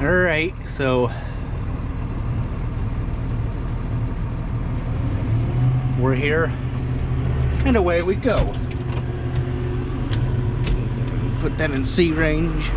Alright, so we're here and away we go. Put that in C range.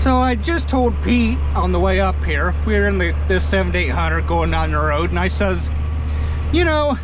So I just told Pete on the way up here, we were in this 7800 going down the road, and I says, you know,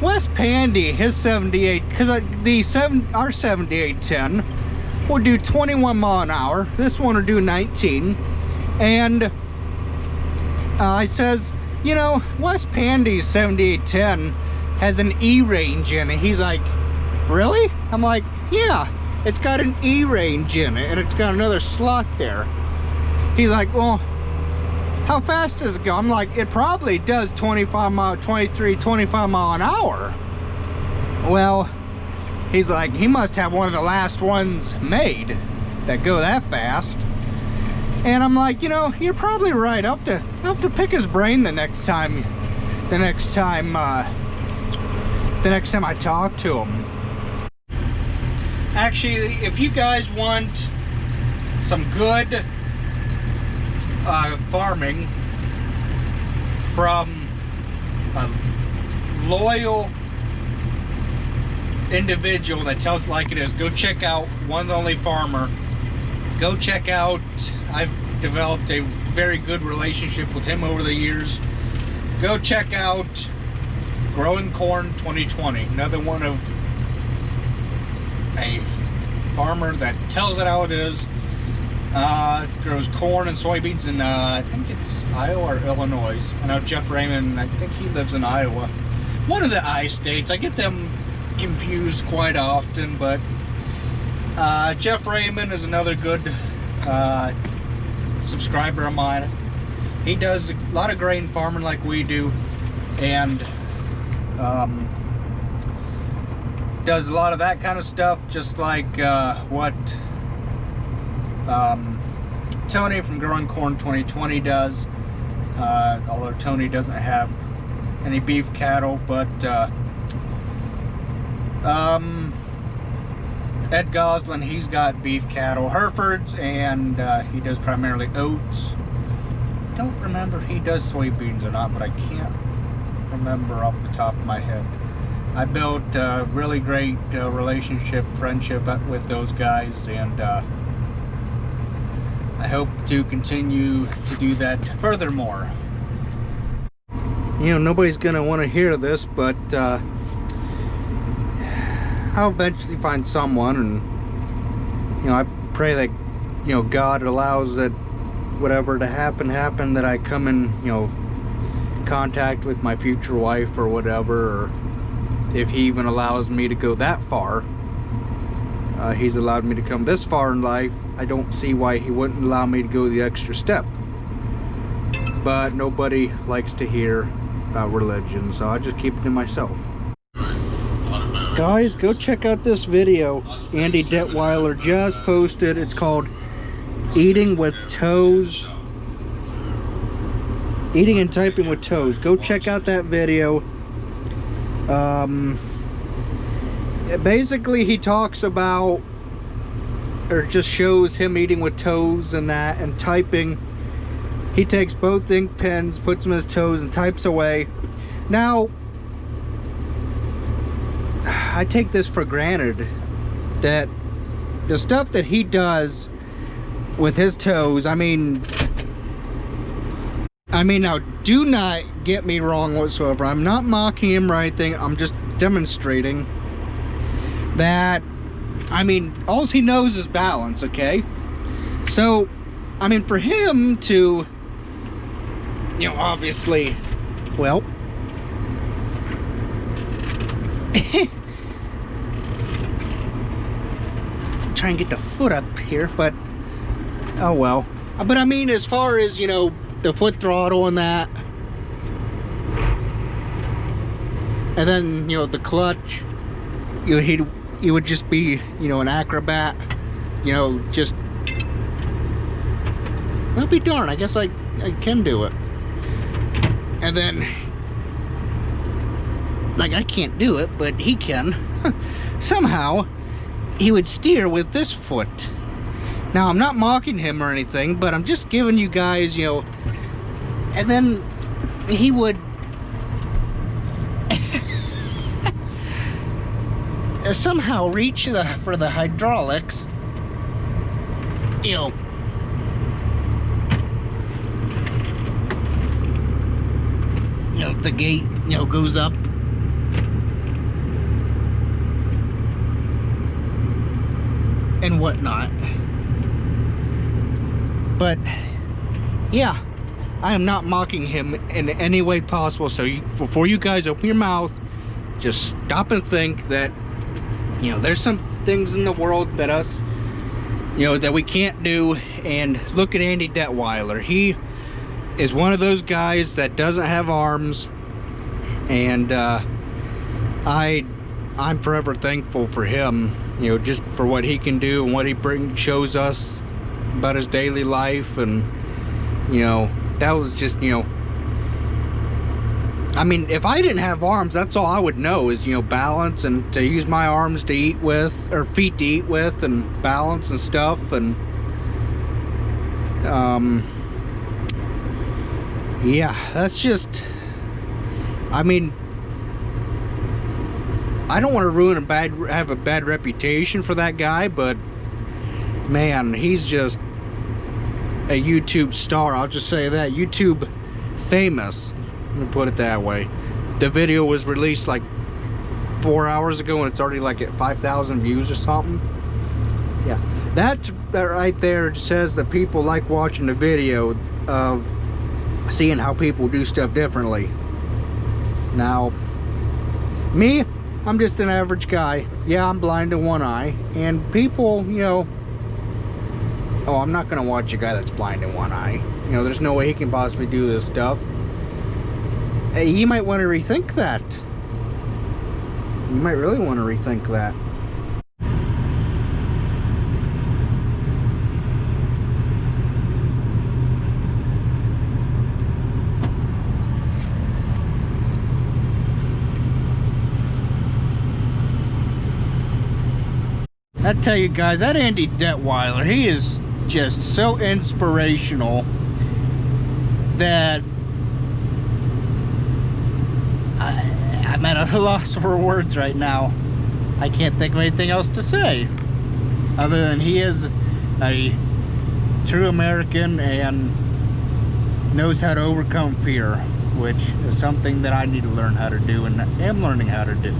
Wes Pandy, his 78, because our 7810 will do 21 mile an hour. This one will do 19. And I says, you know, Wes Pandy's 7810 has an E range in it. He's like, really? I'm like, yeah, it's got an E range in it, and it's got another slot there. He's like, well, how fast does it go? I'm like, it probably does 25 mile an hour. Well, he's like, he must have one of the last ones made that go that fast. And I'm like, you know, you're probably right. I'll have to pick his brain the next time I talk to him. Actually, if you guys want some good farming from a loyal individual that tells it like it is, go check out One and Only Farmer. Go check out, I've developed a very good relationship with him over the years. Go check out Growing Corn 2020, another one of a farmer that tells it how it is. Grows corn and soybeans in I think it's Iowa or Illinois. I know Jeff Raymond, I think he lives in Iowa, one of the I states. I get them confused quite often, but Jeff Raymond is another good subscriber of mine. He does a lot of grain farming like we do, and does a lot of that kind of stuff, just like what Tony from Growing Corn 2020 does. Although Tony doesn't have any beef cattle, but Ed Goslin, he's got beef cattle, Herefords, and he does primarily oats. Don't remember if he does soybeans or not, but I can't remember off the top of my head. I built a really great friendship with those guys, and I hope to continue to do that furthermore. You know, nobody's gonna want to hear this, but I'll eventually find someone, and you know, I pray that, you know, God allows that whatever to happen, that I come in, you know, contact with my future wife or whatever, or if he even allows me to go that far. He's allowed me to come this far in life. I don't see why he wouldn't allow me to go the extra step. But nobody likes to hear about religion, so I just keep it to myself. Guys, go check out this video Andy Detweiler just posted. It's called Eating with Toes. Eating and Typing with Toes. Go check out that video. Basically he talks about, or just shows him eating with toes and that, and typing. He takes both ink pens, puts them in his toes, and types away. Now, I take this for granted that the stuff that he does with his toes, I mean now, do not get me wrong whatsoever. I'm not mocking him or anything. I'm just demonstrating that, I mean, all he knows is balance, okay? So, I mean, for him to, you know, obviously, well, try and get the foot up here, but oh well. But I mean, as far as, you know, the foot throttle and that, and then, you know, the clutch, you know, he would just be, you know, an acrobat, you know, just, I'll be darned, I guess I can do it. And then, like, I can't do it, but he can somehow. he would steer with this foot. Now, I'm not mocking him or anything, but I'm just giving you guys, you know, and then he would somehow reach for the hydraulics, you know, the gate, you know, goes up. And whatnot. But yeah, I am not mocking him in any way possible. So before you guys open your mouth, just stop and think that, you know, there's some things in the world that us, you know, that we can't do. And look at Andy Detweiler. He is one of those guys that doesn't have arms, and I'm forever thankful for him, you know, just for what he can do and what he shows us about his daily life. And, you know, that was just, you know, I mean, if I didn't have arms, that's all I would know is, you know, balance, and to use my arms to eat with, or feet to eat with, and balance and stuff. And yeah, that's just, I mean, I don't want to have a bad reputation for that guy, but man, he's just a YouTube star. I'll just say that. YouTube famous, let me put it that way. The video was released like 4 hours ago, and it's already like at 5,000 views or something. Yeah, that right there says that people like watching the video of seeing how people do stuff differently. Now, me, I'm just an average guy. Yeah, I'm blind in one eye. And people, you know, oh, I'm not gonna watch a guy that's blind in one eye. You know, there's no way he can possibly do this stuff. Hey, you might want to rethink that. You might really want to rethink that. I tell you guys, that Andy Detweiler, he is just so inspirational that I'm at a loss for words right now. I can't think of anything else to say other than he is a true American and knows how to overcome fear, which is something that I need to learn how to do, and am learning how to do.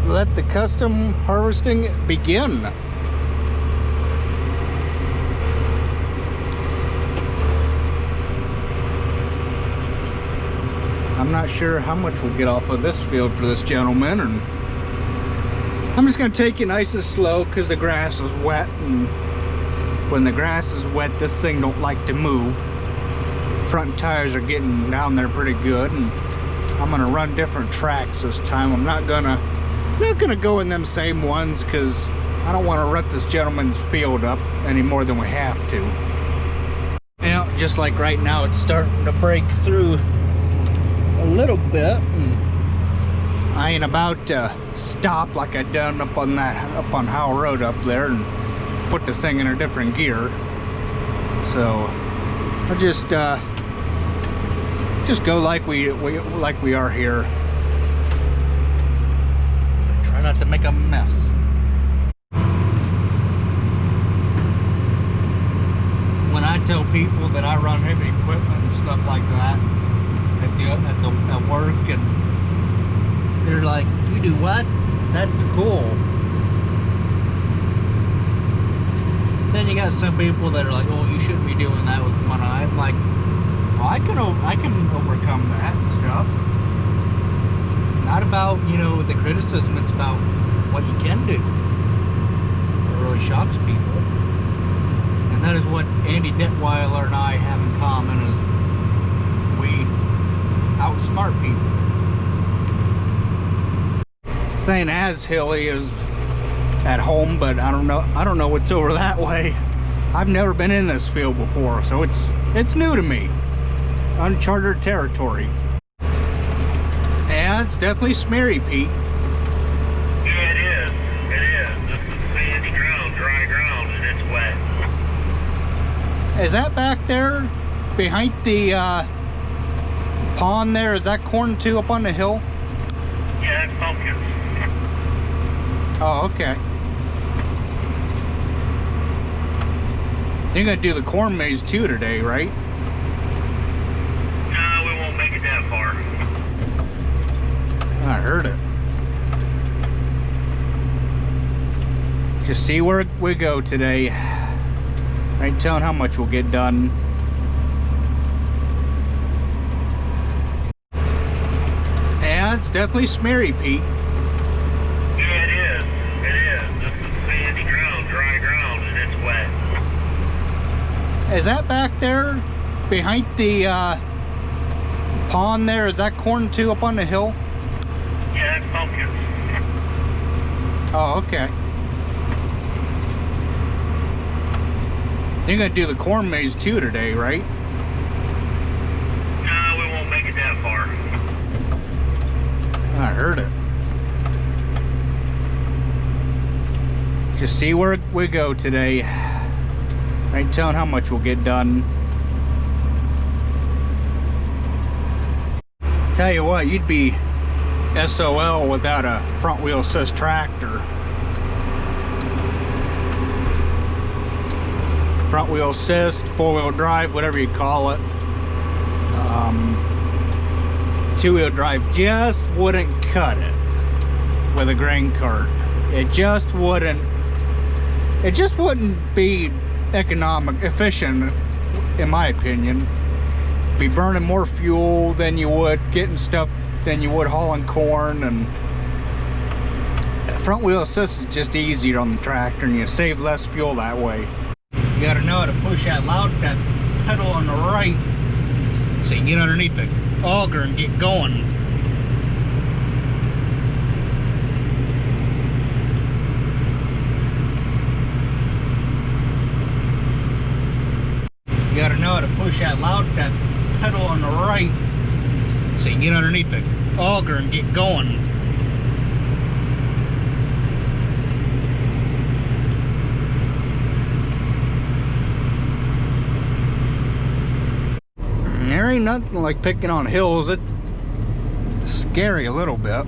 Let the custom harvesting begin. I'm not sure how much we'll get off of this field for this gentleman, and I'm just going to take it nice and slow because the grass is wet, and when the grass is wet, this thing don't like to move. Front tires are getting down there pretty good, and I'm going to run different tracks this time. I'm not gonna go in them same ones because I don't want to rut this gentleman's field up any more than we have to. You know, just like right now, it's starting to break through a little bit, and I ain't about to stop like I done up on Howell Road up there and put the thing in a different gear. So I'll just go like we are here. Try not to make a mess. When I tell people that I run heavy equipment and stuff like that at work, and they're like, "You do what? That's cool." Then you got some people that are like, "Oh, you shouldn't be doing that with one eye." I'm like, well, I can overcome that and stuff. It's not about, you know, the criticism, it's about what you can do. It really shocks people. And that is what Andy Detweiler and I have in common, is we outsmart people. St. Ashilly is at home, but I don't know what's over that way. I've never been in this field before, so it's new to me. Uncharted territory. Yeah, it's definitely smeary, Pete. Yeah, it is. Is that back there behind the pond there? Is that corn too up on the hill? Yeah, that's pumpkins. Oh, okay. You're gonna do the corn maze too today, right? No, we won't make it that far. I heard it. Just see where we go today. I ain't telling how much we'll get done. Yeah, it's definitely smeary, Pete. Yeah, it is. It is. This is sandy ground, dry ground, and it's wet. Is that back there behind the pond there? Is that corn too up on the hill? Yeah, that's pumpkins. Oh, okay. You're gonna do the corn maze too today, right? No, we won't make it that far. I heard it. Just see where we go today. I ain't telling how much we'll get done. Tell you what, you'd be SOL without a front wheel assist tractor. Front wheel assist, four-wheel drive, whatever you call it. Two-wheel drive just wouldn't cut it with a grain cart. It just wouldn't be economic, efficient, in my opinion. Be burning more fuel than you would getting stuff than you would hauling corn, and front wheel assist is just easier on the tractor, and you save less fuel that way. You gotta know how to push that pedal on the right so you can get underneath the auger and get going. You gotta know how to push that pedal on the right so you can get underneath the auger and get going. There ain't nothing like picking on hills. It's scary a little bit.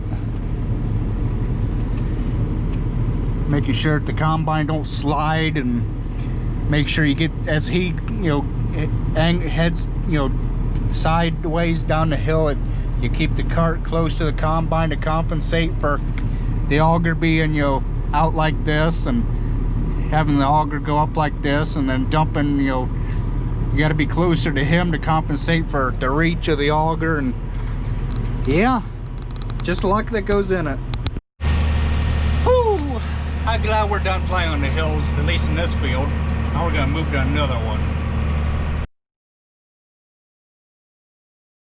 Making sure that the combine don't slide, and make sure you get, as he, heads, sideways down the hill, you keep the cart close to the combine to compensate for the auger being, out like this, and having the auger go up like this, and then dumping, you got to be closer to him to compensate for the reach of the auger. And yeah, just luck that goes in it. Whew, I'm glad we're done playing on the hills, at least in this field. Now we're gonna move to another one.